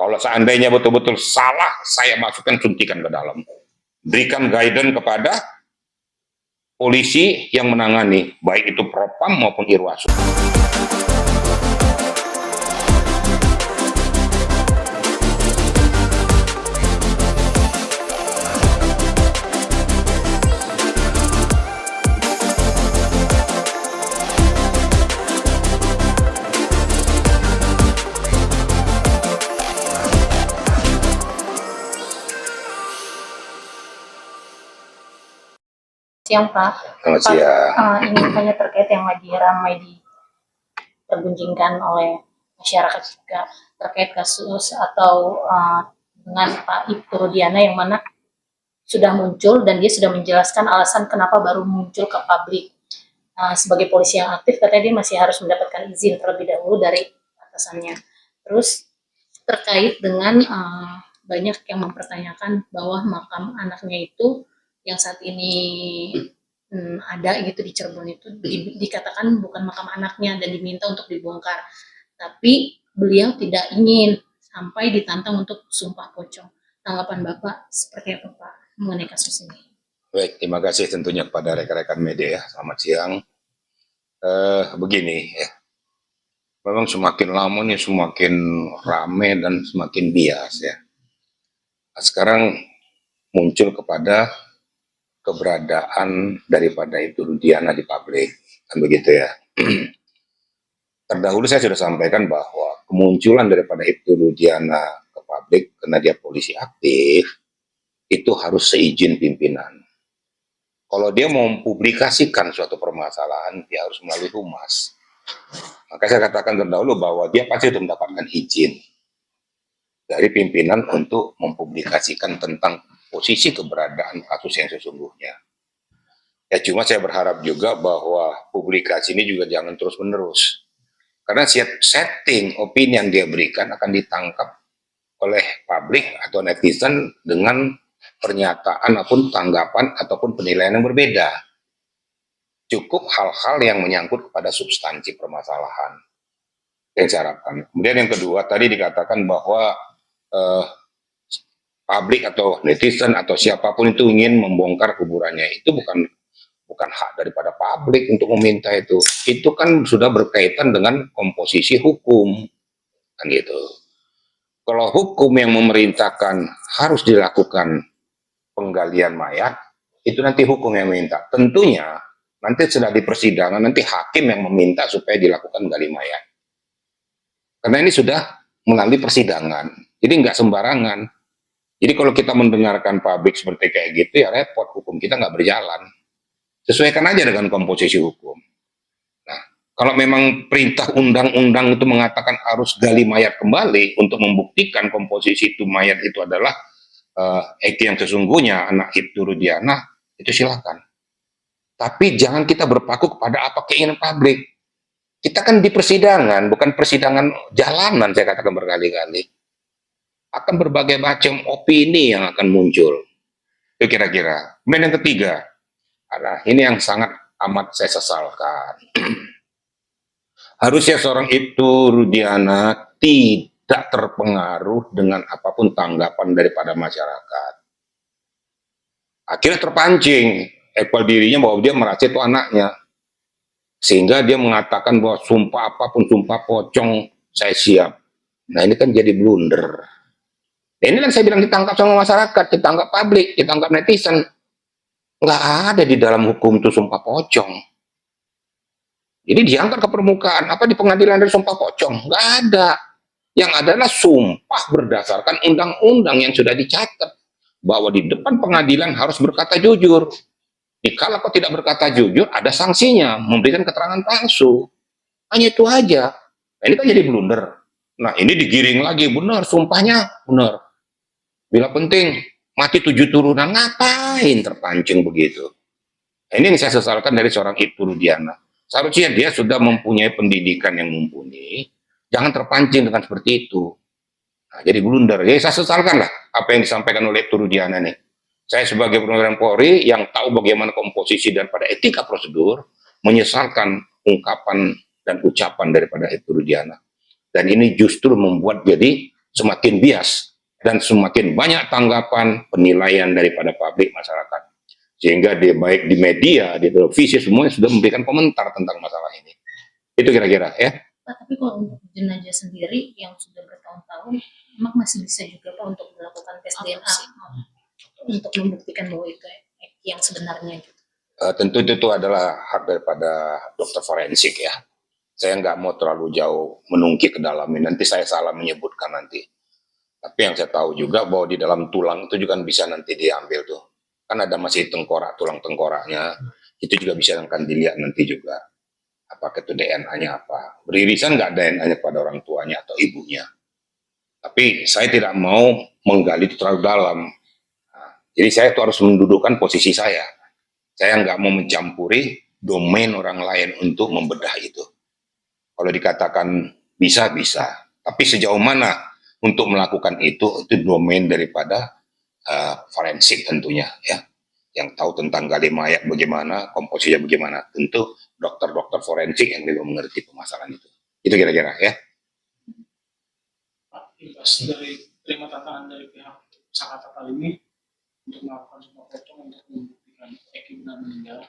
Kalau seandainya betul-betul salah, saya masukkan suntikan ke dalam. Berikan guidance kepada polisi yang menangani, baik itu Propam maupun Irwasum. Siang Pak. Selamat siang. Ini tanya terkait yang lagi ramai dipergunjingkan oleh masyarakat juga terkait kasus atau dengan Pak Ibtu Rudiana yang mana sudah muncul dan dia sudah menjelaskan alasan kenapa baru muncul ke publik. Sebagai polisi yang aktif katanya dia masih harus mendapatkan izin terlebih dahulu dari atasannya. Terus terkait dengan banyak yang mempertanyakan bahwa makam anaknya itu yang saat ini ada gitu di Cirebon itu dikatakan bukan makam anaknya dan diminta untuk dibongkar, tapi beliau tidak ingin sampai ditantang untuk sumpah pocong. Tanggapan Bapak seperti apa Pak mengenai kasus ini? Baik, terima kasih tentunya kepada rekan-rekan media ya. Selamat siang. Begini ya, memang semakin lama nih semakin rame dan semakin bias ya. Sekarang muncul kepada keberadaan daripada Ibtu Rudiana di publik, kan begitu ya. Terdahulu saya sudah sampaikan bahwa kemunculan daripada Ibtu Rudiana ke publik karena dia polisi aktif itu harus seizin pimpinan. Kalau dia mau mempublikasikan suatu permasalahan, dia harus melalui humas. Maka saya katakan terdahulu bahwa dia pasti harus mendapatkan izin dari pimpinan untuk mempublikasikan tentang posisi keberadaan kasus yang sesungguhnya. Ya cuma saya berharap juga bahwa publikasi ini juga jangan terus-menerus. Karena setting opini yang dia berikan akan ditangkap oleh publik atau netizen dengan pernyataan ataupun tanggapan ataupun penilaian yang berbeda. Cukup hal-hal yang menyangkut kepada substansi permasalahan yang saya harapkan. Kemudian yang kedua, tadi dikatakan bahwa publik atau netizen atau siapapun itu ingin membongkar kuburannya, itu bukan hak daripada publik untuk meminta itu. Itu kan sudah berkaitan dengan komposisi hukum, kan gitu. Kalau hukum yang memerintahkan harus dilakukan penggalian mayat, itu nanti hukum yang meminta. Tentunya nanti sudah di persidangan nanti hakim yang meminta supaya dilakukan gali mayat. Karena ini sudah melalui persidangan, jadi nggak sembarangan. Jadi kalau kita mendengarkan publik seperti kayak gitu ya repot, hukum kita nggak berjalan. Sesuaikan aja dengan komposisi hukum. Nah, kalau memang perintah undang-undang itu mengatakan harus gali mayat kembali untuk membuktikan komposisi itu mayat itu adalah Eki yang sesungguhnya, anak Ibtu Rudiana, itu silakan. Tapi jangan kita berpaku kepada apa keinginan publik. Kita kan di persidangan, bukan persidangan jalanan, saya katakan berkali-kali. Akan berbagai macam opini yang akan muncul. Itu kira-kira. Kemudian yang ketiga, ini yang sangat amat saya sesalkan. Harusnya seorang Ibtu Rudiana tidak terpengaruh dengan apapun tanggapan daripada masyarakat. Akhirnya terpancing, ekor dirinya bahwa dia merasa itu anaknya. Sehingga dia mengatakan bahwa sumpah apapun, sumpah pocong, saya siap. Nah ini kan jadi blunder. Ini kan saya bilang ditangkap sama masyarakat, ditangkap publik, ditangkap netizen. Nggak ada di dalam hukum itu sumpah pocong. Jadi diangkat ke permukaan, apa di pengadilan ada sumpah pocong? Nggak ada. Yang adalah sumpah berdasarkan undang-undang yang sudah dicatat. Bahwa di depan pengadilan harus berkata jujur. Kalau kau tidak berkata jujur, ada sanksinya, memberikan keterangan palsu. Hanya itu aja. Nah, ini kan jadi blunder. Nah ini digiring lagi, benar, sumpahnya benar. Bila penting, mati 7 turunan, ngapain terpancing begitu? Nah, ini yang saya sesalkan dari seorang Ibtu Rudiana. Seharusnya dia sudah mempunyai pendidikan yang mumpuni, jangan terpancing dengan seperti itu. Nah, jadi blunder. Jadi saya sesalkan lah apa yang disampaikan oleh Ibtu Rudiana nih. Saya sebagai perwira Polri yang tahu bagaimana komposisi daripada etika prosedur, menyesalkan ungkapan dan ucapan daripada Ibtu Rudiana. Dan ini justru membuat jadi semakin bias dan semakin banyak tanggapan penilaian daripada publik masyarakat. Sehingga baik di media, di televisi, semuanya sudah memberikan komentar tentang masalah ini. Itu kira-kira ya. Pak, tapi kalau untuk jenazah sendiri yang sudah bertahun-tahun, emang masih bisa juga Pak untuk melakukan tes DNA untuk membuktikan bahwa itu yang sebenarnya gitu. Tentu itu adalah hak daripada dokter forensik ya. Saya nggak mau terlalu jauh menungkik ke dalamnya, nanti saya salah menyebutkan nanti. Tapi yang saya tahu juga bahwa di dalam tulang itu juga bisa nanti diambil tuh. Kan ada masih tengkorak, tulang tengkoraknya, itu juga bisa akan dilihat nanti juga. Apakah itu DNA-nya apa. Beririsan nggak DNA-nya pada orang tuanya atau ibunya. Tapi saya tidak mau menggali terlalu dalam. Nah, jadi saya tuh harus mendudukkan posisi saya. Saya nggak mau mencampuri domain orang lain untuk membedah itu. Kalau dikatakan bisa, bisa. Tapi sejauh mana untuk melakukan itu domain daripada forensik tentunya ya. Yang tahu tentang gali mayat bagaimana, komposisinya bagaimana. Tentu dokter-dokter forensik yang lebih mengerti permasalahan itu. Itu kira-kira ya. Pak, imbas dari terima tantangan dari pihak Sakata kali ini untuk melakukan sebuah potong untuk membuktikan Eki benar meninggal.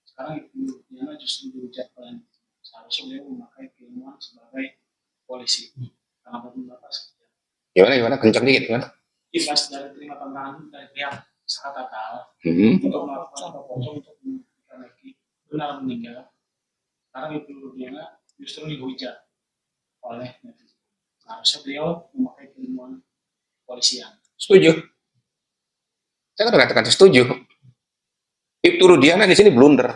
Sekarang Ibu Diana justru dihujat oleh seharusnya beliau memakai keilmuan sebagai polisi. Karena bagi Bapak Gimana? Kencang dikit gimana? imbas dari terima tantangan dari pihak Sakata untuk melakukan sebuah potong untuk membuktikan Eki benar meninggal. Sekarang Ibu Diana justru dihujat oleh netizen. Seharusnya beliau memakai keilmuan polisian. Setuju. Saya kan katakan setuju. Ibtu Rudiana di sini blunder.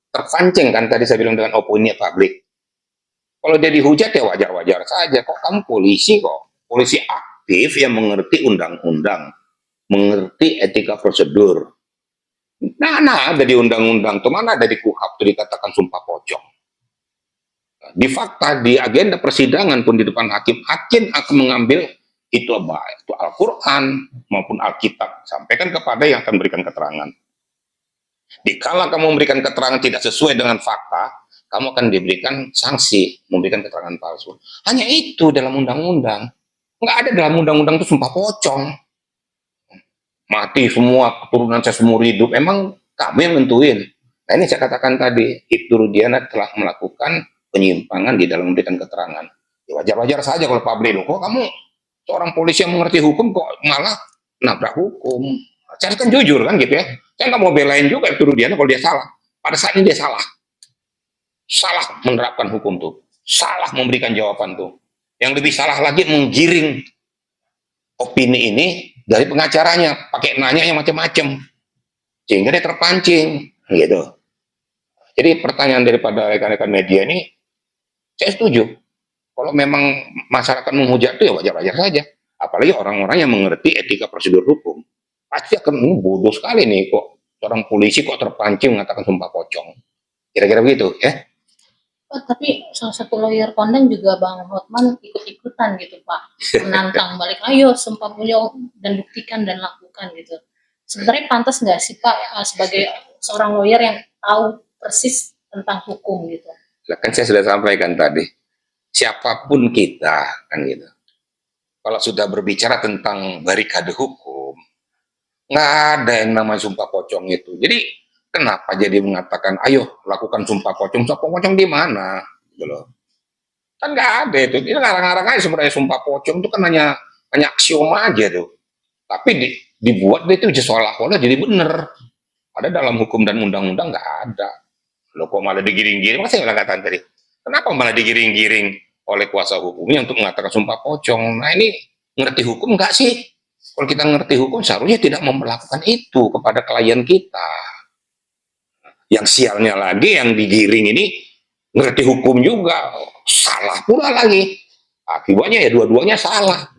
Terpancing kan tadi saya bilang dengan opini publik. Kalau dia dihujat ya wajar-wajar saja. Kok kamu polisi kok? Polisi aktif yang mengerti undang-undang, mengerti etika prosedur. Nah ada di undang-undang, tuh mana ada di KUHAP tuh dikatakan sumpah pocong. Di fakta, di agenda persidangan pun di depan hakim akan mengambil itu apa? Itu Al-Quran maupun Alkitab. Sampaikan kepada yang akan memberikan keterangan. Dikala kamu memberikan keterangan tidak sesuai dengan fakta, kamu akan diberikan sanksi, memberikan keterangan palsu. Hanya itu dalam undang-undang. Nggak ada dalam undang-undang itu sumpah pocong. Mati semua, keturunan saya seumur hidup. Emang kamu yang nentuin. Nah ini saya katakan tadi, Ibtu Rudiana telah melakukan penyimpangan di dalam memberikan keterangan. Ya wajar-wajar saja kalau publik, kok kamu seorang polisi yang mengerti hukum kok malah nabrak hukum. Saya kan jujur kan gitu ya. Saya nggak mau belain juga Ibtu Rudiana kalau dia salah. Pada saat ini dia salah. Salah menerapkan hukum tuh. Salah memberikan jawaban tuh. Yang lebih salah lagi menggiring opini ini dari pengacaranya. Pakai nanya yang macam-macam. Sehingga dia terpancing. Gitu. Jadi pertanyaan daripada rekan-rekan media ini, saya setuju. Kalau memang masyarakat menghujat itu ya wajar-wajar saja. Apalagi orang-orang yang mengerti etika prosedur hukum. Pasti akan bodoh sekali nih kok. Seorang polisi kok terpancing mengatakan sumpah pocong. Kira-kira begitu ya. Pak, tapi salah satu lawyer kondang juga Bang Hotman ikut-ikutan gitu Pak. Menantang balik, ayo sumpah pocong dan buktikan dan lakukan gitu. Sebenarnya pantas nggak sih Pak sebagai seorang lawyer yang tahu persis tentang hukum gitu? Kan saya sudah sampaikan tadi. Siapapun kita kan gitu. Kalau sudah berbicara tentang barikade hukum, nggak ada yang namanya sumpah pocong itu. Jadi kenapa jadi mengatakan, ayo lakukan sumpah pocong? Sumpah pocong di mana? Gitu loh. Kan nggak ada itu. Ini ngarang-ngarang aja sebenarnya sumpah pocong itu kan hanya aksioma aja tuh. Tapi dibuat itu seolah-olah jadi benar. Ada dalam hukum dan undang-undang nggak ada. Loh kok malah digiring-giring? Masa saya katakan tadi. Kenapa malah digiring-giring oleh kuasa hukumnya untuk mengatakan sumpah pocong? Nah ini ngerti hukum nggak sih? Kalau kita ngerti hukum seharusnya tidak memperlakukan itu kepada klien kita. Yang sialnya lagi yang digiring ini ngerti hukum juga, salah pula lagi. Akibatnya ya dua-duanya salah.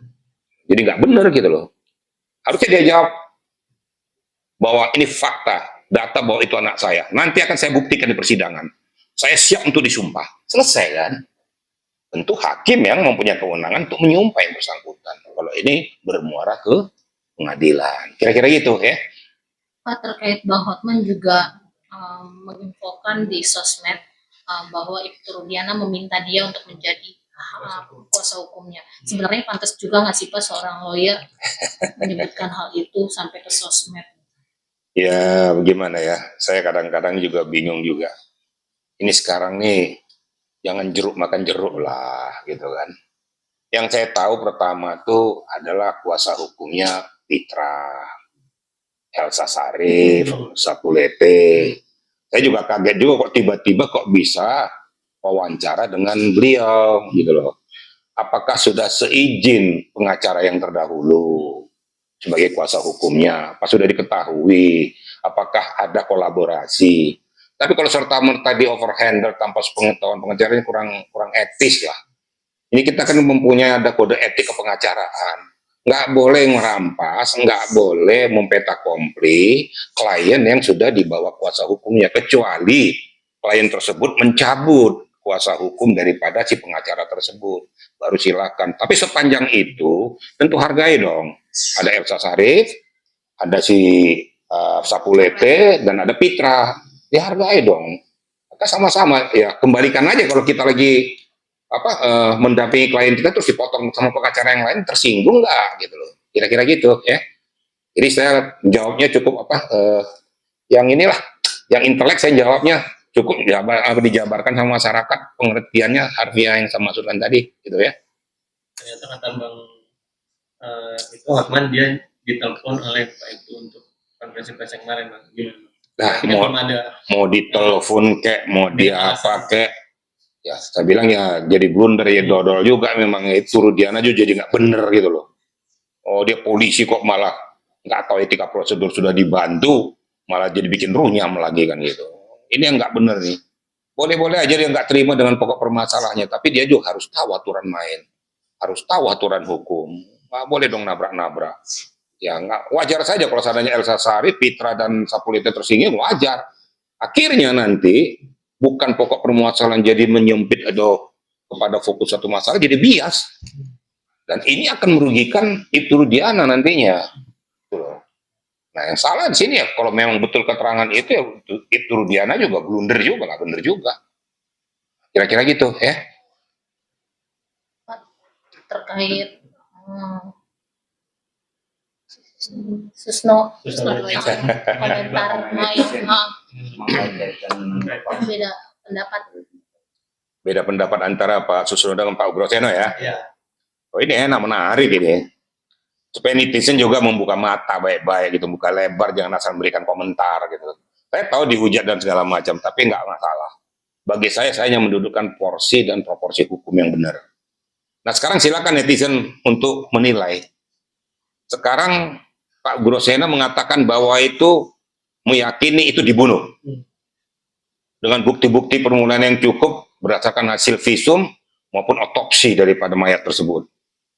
Jadi nggak benar gitu loh. Harusnya dia jawab bahwa ini fakta, data bahwa itu anak saya. Nanti akan saya buktikan di persidangan. Saya siap untuk disumpah. Selesai kan? Tentu hakim yang mempunyai kewenangan untuk menyumpah yang bersangkutan. Kalau ini bermuara ke pengadilan. Kira-kira gitu ya. Pak, terkait Bang Hotman juga menginfokan di sosmed bahwa Ibtu Rudiana meminta dia untuk menjadi kuasa hukumnya. Sebenarnya pantas juga nggak sih Pak seorang lawyer menyebutkan hal itu sampai ke sosmed? Ya, bagaimana ya? Saya kadang-kadang juga bingung juga. Ini sekarang nih, jangan jeruk makan jeruk lah, gitu kan. Yang saya tahu pertama tuh adalah kuasa hukumnya Pitra, Elsa Sarif, Sapulete. Saya juga kaget juga kok tiba-tiba kok bisa wawancara dengan beliau, gitu loh. Apakah sudah seizin pengacara yang terdahulu sebagai kuasa hukumnya? Apa sudah diketahui? Apakah ada kolaborasi? Tapi kalau serta merta di overhandle tanpa sepengetahuan pengacara ini kurang etis lah. Ini kita kan mempunyai ada kode etik kepengacaraan. Nggak boleh merampas, nggak boleh mempetakompli klien yang sudah dibawa kuasa hukumnya, kecuali klien tersebut mencabut kuasa hukum daripada si pengacara tersebut. Baru silakan. Tapi sepanjang itu, tentu hargai dong. Ada Elsa Sarif, ada si Sapulete, dan ada Pitra. Dihargai dong. Maka sama-sama, ya kembalikan aja kalau kita lagi mendampingi klien kita terus dipotong sama pengacara yang lain, tersinggung nggak gitu loh, kira-kira gitu ya. Jadi saya jawabnya cukup yang inilah, yang intelek saya jawabnya cukup dijabarkan sama masyarakat, pengertiannya harfiah yang saya maksudkan tadi gitu ya. Ternyata kata Bang itu Hotman dia ditelepon oleh Pak itu untuk konferensi pers yang kemarin, Bang. Gimana? Nah, mau ditelepon kek, mau di apa kek, ya saya bilang ya jadi blunder ya, dodol juga memang itu Rudiana juga jadi nggak bener gitu loh. Oh dia polisi kok malah nggak tahu etika prosedur, sudah dibantu malah jadi bikin runyam lagi kan gitu. Ini yang nggak bener nih. Boleh-boleh aja dia nggak terima dengan pokok permasalahannya, tapi dia juga harus tahu aturan main, harus tahu aturan hukum. Nggak boleh dong nabrak-nabrak. Ya nggak, wajar saja kalau seandainya Elsa Sarif, Pitra dan Sapulete tersinggung, wajar. Akhirnya nanti bukan pokok permasalahan jadi menyempit atau kepada fokus satu masalah, jadi bias. Dan ini akan merugikan Ibtu Rudiana nantinya. Nah yang salah di sini ya, kalau memang betul keterangan itu ya Ibtu Rudiana juga blunder juga, nggak bener juga. Kira-kira gitu ya. Terkait Susno komentar beda pendapat antara Pak Susno dengan Pak Groseno ya. Ya. Oh ini enak, menarik ini. Supaya netizen juga membuka mata baik-baik gitu, buka lebar, jangan asal memberikan komentar gitu. Saya tahu dihujat dan segala macam, tapi nggak masalah. Bagi saya hanya mendudukkan porsi dan proporsi hukum yang benar. Nah sekarang silakan netizen untuk menilai. Sekarang Pak Grosena mengatakan bahwa itu meyakini itu dibunuh. Dengan bukti-bukti permulaan yang cukup berdasarkan hasil visum maupun otopsi daripada mayat tersebut.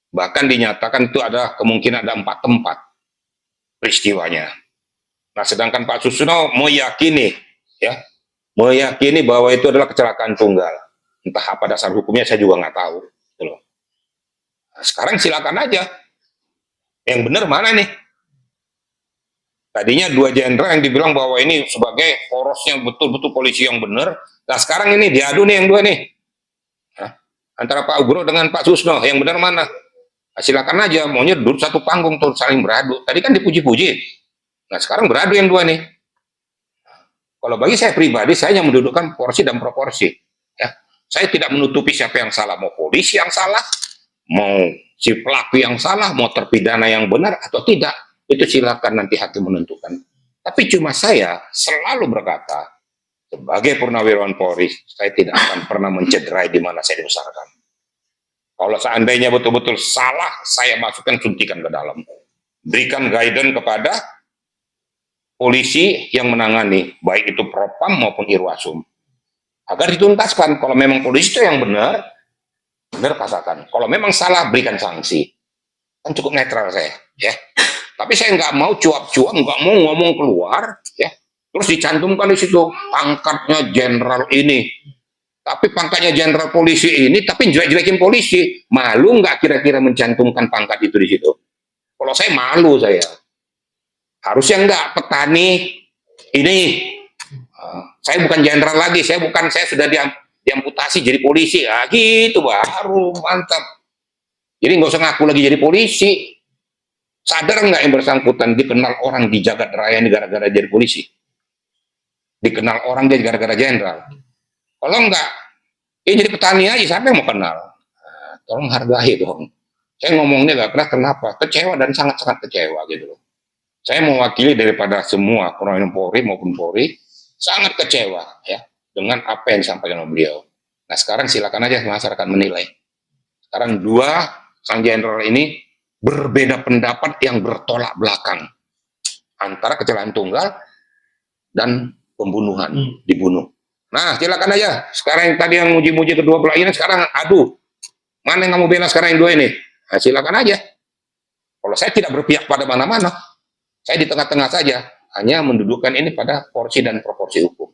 Bahkan dinyatakan itu ada kemungkinan ada 4 tempat peristiwanya. Nah sedangkan Pak Susno meyakini bahwa itu adalah kecelakaan tunggal. Entah apa dasar hukumnya saya juga nggak tahu. Nah, sekarang silakan aja. Yang benar mana nih? Tadinya 2 jenderal yang dibilang bahwa ini sebagai porosnya betul-betul polisi yang benar. Nah sekarang ini diadu nih yang 2 nih. Nah, antara Pak Ugro dengan Pak Susno, yang benar mana? Nah, silakan aja, maunya duduk satu panggung tuh saling beradu. Tadi kan dipuji-puji. Nah sekarang beradu yang 2 nih. Kalau bagi saya pribadi, saya hanya mendudukkan porsi dan proporsi. Ya. Saya tidak menutupi siapa yang salah, mau polisi yang salah, mau si pelaku yang salah, mau terpidana yang benar atau tidak. Itu silakan nanti hakim menentukan. Tapi cuma saya selalu berkata, sebagai purnawirawan Polri, saya tidak akan pernah mencederai di mana saya diusahakan. Kalau seandainya betul-betul salah, saya masukkan suntikan ke dalam. Berikan guidance kepada polisi yang menangani, baik itu Propam maupun Irwasum. Agar dituntaskan, kalau memang polisi itu yang benar katakan. Kalau memang salah, berikan sanksi. Kan cukup netral saya, ya. Tapi saya nggak mau cuap-cuap, nggak mau ngomong keluar, ya. Terus dicantumkan di situ pangkatnya jenderal ini. Tapi pangkatnya jenderal polisi ini, tapi jelek-jelekin polisi. Malu nggak kira-kira mencantumkan pangkat itu di situ? Kalau saya malu saya. Harusnya nggak, petani ini. Saya bukan jenderal lagi, saya sudah diamputasi jadi polisi, gitu baru mantap. Jadi nggak usah ngaku lagi jadi polisi. Sadar nggak yang bersangkutan dikenal orang di jagat raya ini gara-gara jadi polisi? Dikenal orang dia gara-gara jenderal. Kalau enggak, jadi petani aja, siapa yang mau kenal? Nah, tolong hargai dong. Saya ngomongnya gak keras, kenapa? Kecewa dan sangat-sangat kecewa gitu loh. Saya mewakili daripada semua Korlantas Polri maupun Polri, sangat kecewa ya dengan apa yang disampaikan oleh beliau. Nah sekarang silakan aja masyarakat menilai. Sekarang dua sang jenderal ini berbeda pendapat yang bertolak belakang antara kecelakaan tunggal dan pembunuhan, dibunuh. Nah silakan aja. Sekarang yang tadi yang muji-muji kedua belah ini sekarang adu. Mana yang kamu bela sekarang yang dua ini? Nah, silakan aja. Kalau saya tidak berpihak pada mana-mana, saya di tengah-tengah saja, hanya mendudukkan ini pada porsi dan proporsi hukum.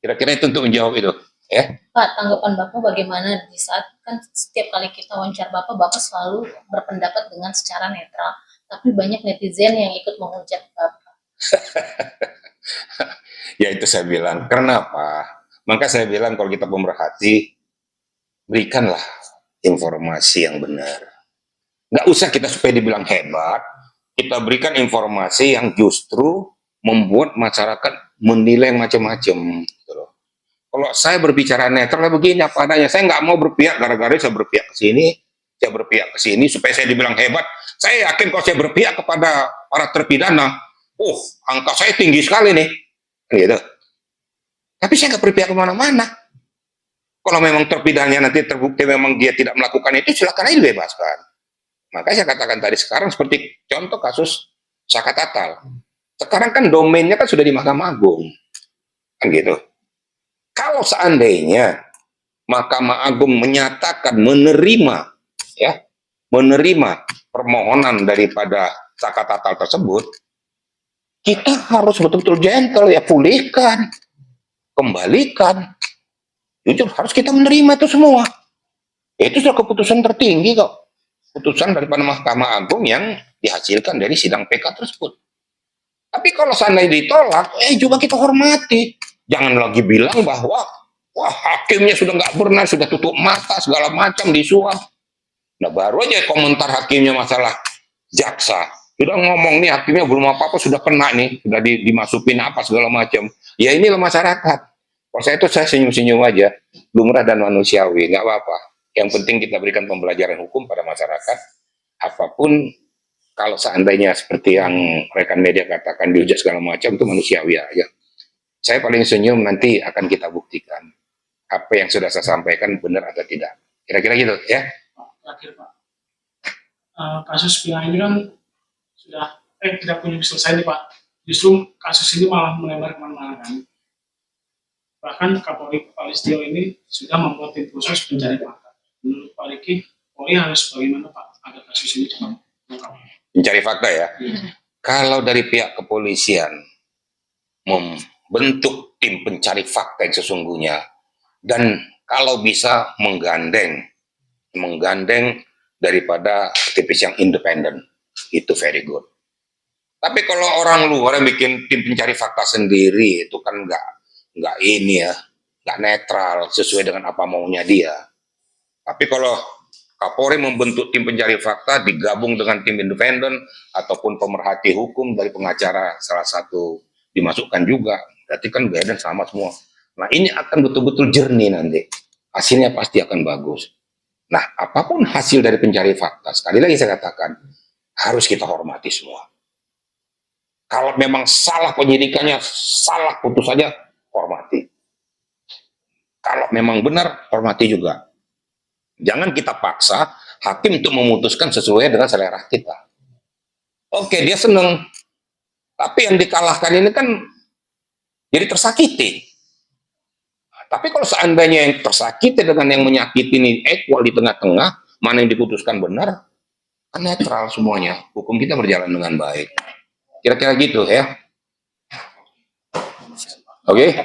Kira-kira itu untuk menjawab itu, ya. Pak, tanggapan Bapak bagaimana di saat kan setiap kali kita wawancara Bapak selalu berpendapat dengan secara netral, tapi banyak netizen yang ikut menghujat Bapak. Ya itu saya bilang, kenapa? Maka saya bilang kalau kita pemerhati, berikanlah informasi yang benar. Nggak usah kita supaya dibilang hebat, kita berikan informasi yang justru membuat masyarakat menilai macam-macam. Gitu loh. Kalau saya berbicara netral begini apa adanya, saya nggak mau berpihak gara-gara saya berpihak ke sini, saya berpihak ke sini supaya saya dibilang hebat. Saya yakin kalau saya berpihak kepada para terpidana, angka saya tinggi sekali nih, gitu. Tapi saya nggak berpihak kemana-mana. Kalau memang terpidananya nanti terbukti memang dia tidak melakukan itu, silakan aja dibebaskan. Makanya saya katakan tadi sekarang seperti contoh kasus Saka Tatal. Sekarang kan domainnya kan sudah di Mahkamah Agung. Kan gitu. Kalau seandainya Mahkamah Agung menyatakan menerima permohonan daripada Saka Tatal tersebut, kita harus betul-betul gentle ya, pulihkan, kembalikan. Jujur harus kita menerima itu semua. Itu sudah keputusan tertinggi kok. Putusan daripada Mahkamah Agung yang dihasilkan dari sidang PK tersebut. Tapi kalau seandainya ditolak, juga kita hormati. Jangan lagi bilang bahwa wah hakimnya sudah nggak benar, sudah tutup mata, segala macam disuap. Nah baru aja komentar hakimnya masalah jaksa. Sudah ngomong nih hakimnya belum apa-apa sudah kena nih, sudah dimasukin apa segala macam. Ya inilah masyarakat. Kalau saya itu saya senyum-senyum aja, lumrah dan manusiawi, nggak apa-apa. Yang penting kita berikan pembelajaran hukum pada masyarakat. Apapun kalau seandainya seperti yang rekan media katakan dihujat segala macam itu manusiawi aja. Saya paling senyum nanti akan kita buktikan apa yang sudah saya sampaikan benar atau tidak. Kira-kira gitu ya. Terakhir Pak, kasus Pina ini kan sudah tidak punya selesai nih Pak. Justru kasus ini malah melebar kemana-mana kan. Bahkan Kapolri Pak Listio ini sudah membuat tim khusus pencari fakta. Menurut Pak Riki, Polri harus bagaimana Pak agar kasus ini cepat mengungkap? Mencari fakta ya. Kalau dari pihak kepolisian membentuk tim pencari fakta yang sesungguhnya dan kalau bisa menggandeng daripada aktivis yang independen, itu very good. Tapi kalau orang luar yang bikin tim pencari fakta sendiri itu kan nggak ini ya, nggak netral sesuai dengan apa maunya dia. Tapi kalau Kapolri membentuk tim pencari fakta digabung dengan tim independen ataupun pemerhati hukum dari pengacara salah satu dimasukkan juga, berarti kan beda sama semua. Nah ini akan betul-betul jernih nanti, hasilnya pasti akan bagus. Nah apapun hasil dari pencari fakta, sekali lagi saya katakan harus kita hormati semua. Kalau memang salah penyidikannya, salah putusannya, hormati. Kalau memang benar, hormati juga. Jangan kita paksa hakim untuk memutuskan sesuai dengan selera kita. Oke, dia seneng. Tapi yang dikalahkan ini kan jadi tersakiti. Tapi kalau seandainya yang tersakiti dengan yang menyakiti ini equal di tengah-tengah, mana yang diputuskan benar, kan netral semuanya. Hukum kita berjalan dengan baik. Kira-kira gitu ya. Oke.